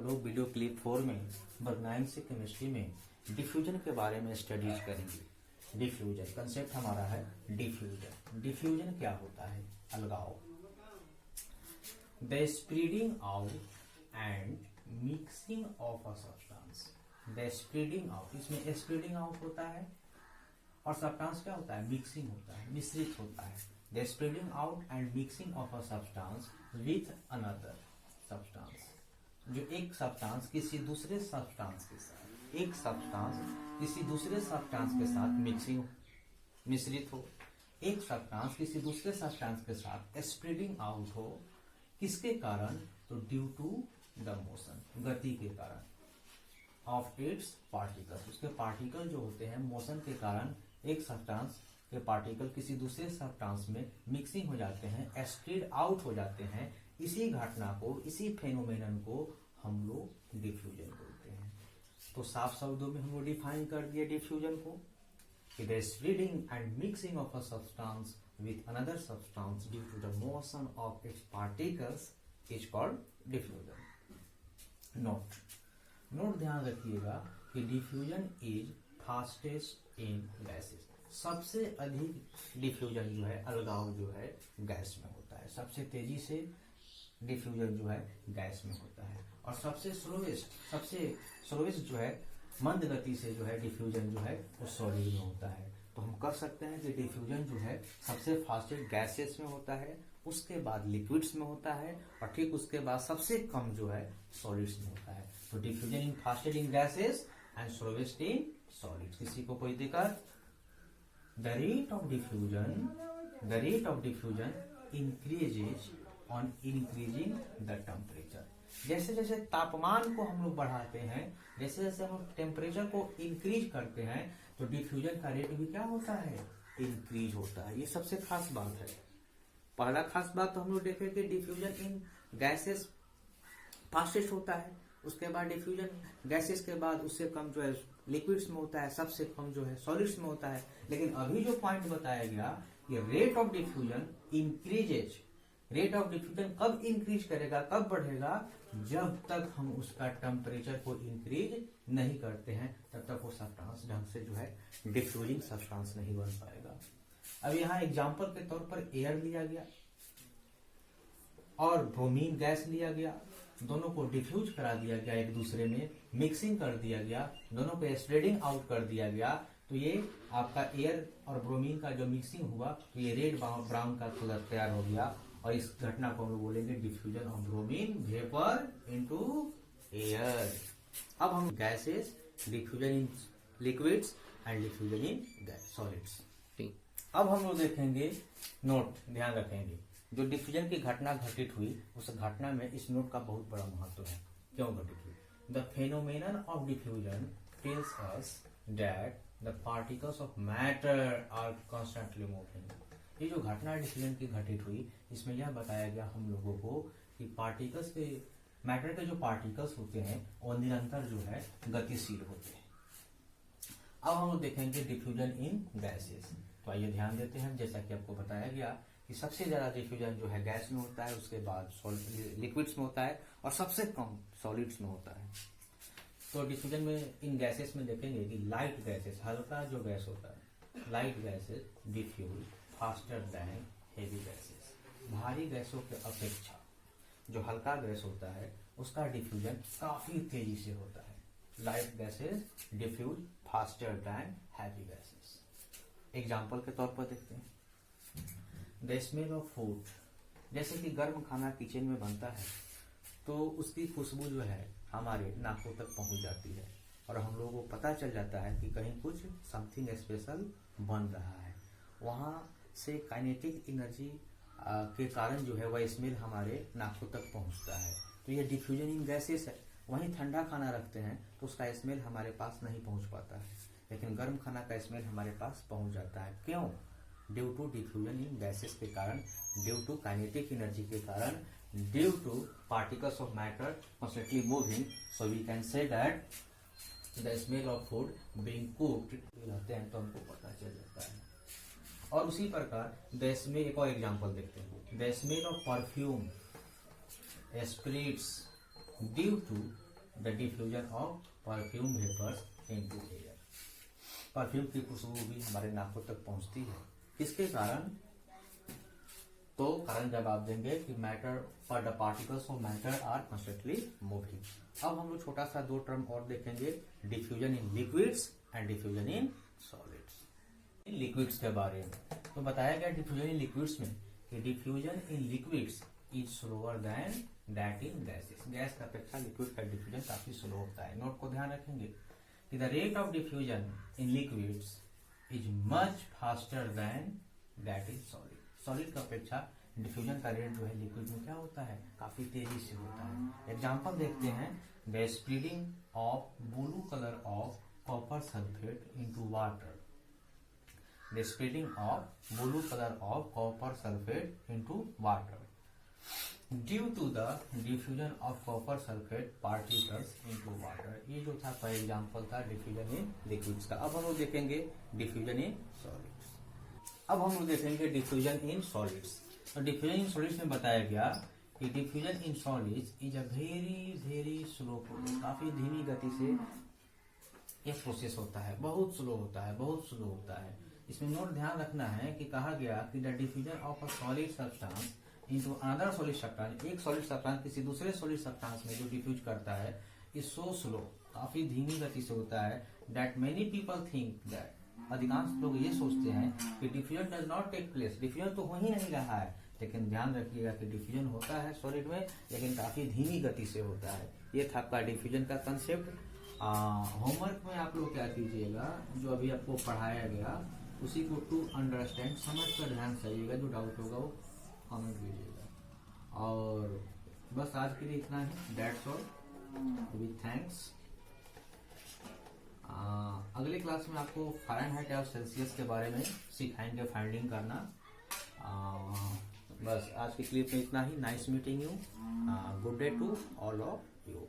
लोग video clip 4 में वर्ग 9 से केमिस्ट्री में डिफ्यूजन के बारे में स्टडीज करेंगे। डिफ्यूजन कंसेप्ट हमारा है डिफ्यूजन। डिफ्यूजन क्या होता है? अलगाव, the spreading out and mixing of a substance. The spreading out, इसमें स्प्रेडिंग आउट होता है और सब्सटेंस क्या होता है? मिक्सिंग होता है, मिश्रित होता है। The spreading out and mixing of a substance with another substance, जो एक सब्सटेंस किसी दूसरे सब्सटेंस के साथ, एक सब्सटेंस किसी दूसरे सब्सटेंस के साथ मिक्सिंग मिश्रित हो, एक सब्सटेंस किसी दूसरे सब्सटेंस के साथ स्प्रेडिंग आउट हो। किसके कारण? तो ड्यू टू द मोशन, गति के कारण ऑफ इट्स पार्टिकल्स, उसके पार्टिकल जो होते हैं मोशन के कारण एक सब्सटेंस के पार्टिकल किसी दूसरे सब्सटेंस में मिक्सिंग हो जाते हैं, स्प्रेड आउट हो जाते हैं। इसी घटना को, इसी फेनोमेनन को हम लोग डिफ्यूजन बोलते हैं। तो साफ शब्दों में हम लोग डिफाइन कर दिए डिफ्यूजन को कि the spreading and mixing of a substance with another substance due to the motion of its particles is called diffusion. Note ध्यान रखिएगा कि diffusion is fastest in gases. सबसे अधिक डिफ्यूजन जो है, अलगाव जो है गैस में होता है। सबसे तेजी से डिफ्यूजन जो है गैस में होता है। और सबसे स्लोएस्ट जो है, मंद गति से जो है डिफ्यूजन जो है वो सॉलिड में होता है। तो हम कह सकते हैं कि डिफ्यूजन जो है सबसे फास्टेस्ट गैसेस में होता है, उसके बाद लिक्विड्स में होता है और ठीक उसके बाद सबसे कम जो है सॉलिड्स में होता है। तो diffusion in fastest in gases and slowest in solids. किसी को कोई दिक्कत? The rate of diffusion increases on increasing the temperature। जैसे जैसे तापमान को हम लोग बढ़ाते हैं, जैसे जैसे हम टेम्परेचर को इंक्रीज करते हैं, तो डिफ्यूजन का रेट भी क्या होता है? इंक्रीज होता है। ये सबसे खास बात है। पहला खास बात तो हम लोग देखें कि डिफ्यूजन इन गैसेस फास्टेस्ट होता है, उसके बाद डिफ्यूजन गैसेस के बाद उससे कम जो है लिक्विड्स में होता है, सबसे कम जो है सॉलिड्स में होता है। लेकिन अभी जो पॉइंट बताया गया कि rate of diffusion increases. Rate of diffusion कब इंक्रीज करेगा, कब बढ़ेगा? जब तक हम उसका टेम्परेचर को इंक्रीज नहीं करते हैं, तब तक वो सब्सटेंस ढंग से जो है डिफ्यूजिंग सब्सटेंस नहीं बन पाएगा। अब यहाँ एग्जांपल के तौर पर एयर लिया गया और ब्रोमीन गैस लिया गया, दोनों को डिफ्यूज करा दिया गया, एक दूसरे में मिक्सिंग कर दिया गया, दोनों को स्प्रेडिंग आउट कर दिया गया। तो ये आपका एयर और ब्रोमीन का जो मिक्सिंग हुआ, तो ये रेड ब्राउन का कलर तैयार हो गया और इस घटना को हम लोग बोलेंगे diffusion of bromine vapour into air. अब हम gases, diffusion in liquids and diffusion in solids. अब हम लोग देखेंगे, नोट ध्यान रखेंगे, जो डिफ्यूजन की घटना घटित हुई, उस घटना में इस नोट का बहुत बड़ा महत्व है। क्यों घटित हुई? The phenomenon of diffusion tells us that the particles of matter are constantly moving. ये जो घटना डिफ्यूजन की घटित हुई, इसमें यह बताया गया हम लोगों को कि पार्टिकल्स के, मैटर के जो पार्टिकल्स होते हैं वो निरंतर जो है गतिशील होते हैं। अब हम लोग देखेंगे डिफ्यूजन इन गैसेस। तो आइए ध्यान देते हैं, जैसा कि आपको बताया गया कि सबसे ज्यादा डिफ्यूजन जो है गैस में होता है, उसके बाद लिक्विड्स में होता है और सबसे कम सॉलिड्स में होता है। तो डिफ्यूजन में इन गैसेस में देखेंगे कि लाइट गैसेस, हल्का जो गैस होता है, light gases diffuse faster than heavy gases. भारी गैसों के अपेक्षा जो हल्का गैस होता है उसका डिफ्यूजन काफी तेजी से होता है। Light gases diffuse faster than heavy gases. Example के तौर पर देखते हैं, द स्मेल ऑफ फूड। जैसे कि गर्म खाना किचन में बनता है तो उसकी खुशबू जो है हमारे नाकों तक पहुंच जाती है और हम लोगों को पता चल जाता है कि कहीं कुछ समथिंग स्पेशल बन रहा है। वहां से काइनेटिक एनर्जी के कारण जो है वह स्मेल हमारे नाकों तक पहुंचता है। तो ये डिफ्यूजन इन गैसेस है। वहीं ठंडा खाना रखते हैं तो उसका स्मेल हमारे पास नहीं पहुंच पाता है, लेकिन गर्म खाना का स्मेल हमारे पास पहुंच जाता है। क्यों? Due to diffusion in gases के कारण, ड्यू टू काइनेटिक एनर्जी के कारण, due to particles of matter constantly moving. So we can say that the smell of food being cooked रहते हैं तो हमको पता चल जाता है। और उसी प्रकार द स्मेल, एक और एग्जांपल देखते हैं, the smell of perfume spreads due to the diffusion of perfume vapours into air. Perfume की खुशबू भी हमारे नाकों तक पहुंचती है, किसके कारण? तो कारण जब आप देंगे कि मैटर पर the particles of matter are constantly moving. अब हम लोग छोटा सा दो टर्म और देखेंगे, diffusion in liquids and diffusion in solids. In liquids के बारे में तो बताया गया डिफ्यूजन इन लिक्विड्स में कि diffusion in liquids is slower then that in gases. Gas की अपेक्षा लिक्विड का डिफ्यूजन काफी स्लो होता है। नोट को ध्यान रखेंगे कि the rate of diffusion in liquids is much faster than that in solid. Solid की अपेक्षा डिफ्यूजन का रेट जो है लिक्विड में क्या होता है, काफी तेजी से होता है। एग्जांपल देखते हैं, the spreading of blue colour of copper sulphate into water. The spreading of blue colour of copper sulphate into water due to the diffusion of copper sulphate particles into water. ये जो था पहला example था diffusion in liquids का। अब हम लोग देखेंगे डिफ्यूजन इन सॉलिड्स। अब हम लोग देखेंगे डिफ्यूजन इन सॉलिड्स। तो डिफ्यूजन इन सॉलिड्स में बताया गया कि diffusion in solids is a very very slow process. काफी धीमी गति से ये प्रोसेस होता है, बहुत स्लो होता है, बहुत स्लो होता है। इसमें नोट ध्यान रखना है कि कहा गया कि the diffusion of a solid substance into another solid substance, एक सॉलिड सब्सटेंस किसी दूसरे सॉलिड सब्सटेंस में जो डिफ्यूज करता है, इज सो स्लो, काफी धीमी गति से होता है, that many people think that, अधिकांश लोग ये सोचते हैं कि diffusion does not take place. Diffusion तो हो ही नहीं रहा है, लेकिन ध्यान रखिएगा कि डिफ्यूजन होता है सॉलिड में, लेकिन काफी धीमी गति से होता है। ये था आपका डिफ्यूजन का कंसेप्ट। होमवर्क में आप लोग क्या कीजिएगा, जो अभी आपको पढ़ाया गया उसी को टू अंडरस्टैंड समझ कर ध्यान से आइएगा, जो डाउट होगा वो कमेंट कीजिएगा। और बस आज के लिए इतना ही, दैट्स ऑल, विद थैंक्स। अगली क्लास में आपको फ़ारेनहाइट और सेल्सियस के बारे में सिखाएंगे, फाइंडिंग करना। बस आज की क्लिप में इतना ही। Nice meeting you, good day to all of you.